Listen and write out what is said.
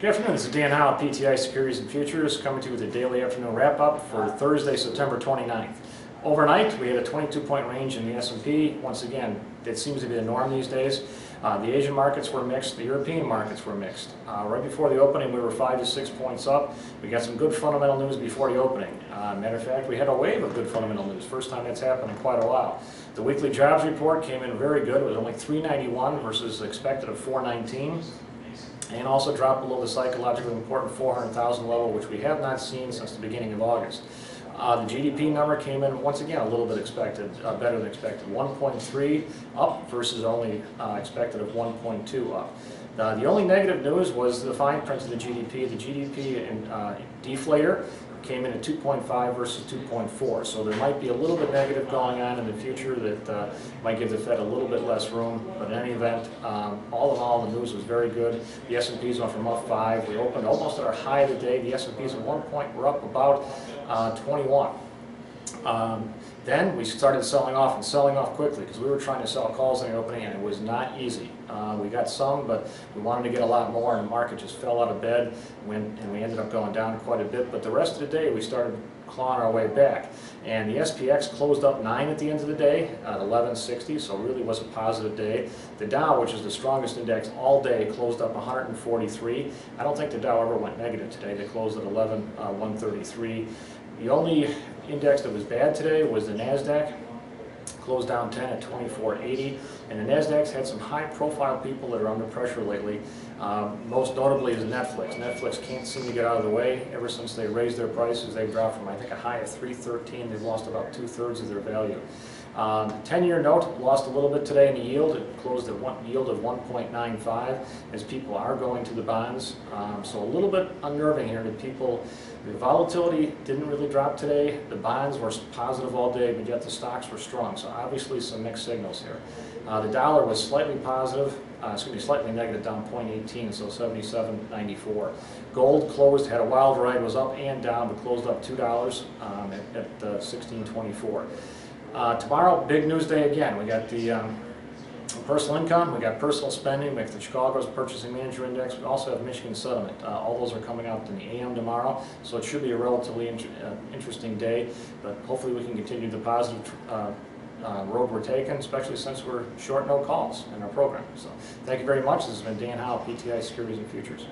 Good afternoon, this is Dan Howe, PTI Securities and Futures, coming to you with a daily afternoon wrap-up for Thursday, September 29th. Overnight, we had a 22-point range in the S&P. Once again, that seems to be the norm these days. The Asian markets were mixed, the European markets were mixed. Right before the opening, we were 5 to 6 points up. We got some good fundamental news before the opening. Matter of fact, we had a wave of good fundamental news. First time that's happened in quite a while. The weekly jobs report came in very good. It was only 391 versus expected of 419. And also dropped below the psychologically important 400,000 level, which we have not seen since the beginning of August. The GDP number came in, once again, a little bit expected, better than expected. 1.3 up versus only expected of 1.2 up. The only negative news was the fine print of the GDP. The GDP deflator came in at 2.5 versus 2.4. So there might be a little bit negative going on in the future that might give the Fed a little bit less room. But in any event, all in all, the news was very good. The S&Ps went from up 5. We opened almost at our high of the day. The S&Ps at one point were up about 21. Then we started selling off and selling off quickly because we were trying to sell calls in the opening and it was not easy. We got some, but we wanted to get a lot more and the market just fell out of bed and we ended up going down quite a bit. But the rest of the day we started clawing our way back. And the SPX closed up 9 at the end of the day at 1160, so it really was a positive day. The Dow, which is the strongest index all day, closed up 143. I don't think the Dow ever went negative today. They closed at 133. The only index that was bad today was the NASDAQ. Closed down 10 at 2480, and the NASDAQ's had some high-profile people that are under pressure lately. Most notably is Netflix. Netflix can't seem to get out of the way. Ever since they raised their prices, they've dropped from, I think, a high of 313. They've lost about 2/3 of their value. The 10-year note lost a little bit today in the yield. It closed at yield of 1.95 as people are going to the bonds. So a little bit unnerving here to people. The volatility didn't really drop today. The bonds were positive all day, but yet the stocks were strong. So obviously some mixed signals here. The dollar was slightly positive, slightly negative, down 0.18, so 77.94. Gold closed, had a wild ride, was up and down, but closed up $2 at 16.24. Tomorrow, big news day again. We got the personal income, we got personal spending, we got the Chicago's Purchasing Manager Index, we also have Michigan Settlement. All those are coming out in the AM tomorrow, so it should be a relatively interesting day, but hopefully we can continue the positive road we're taking, especially since we're short no calls in our program. So thank you very much. This has been Dan Howe, PTI Securities and Futures.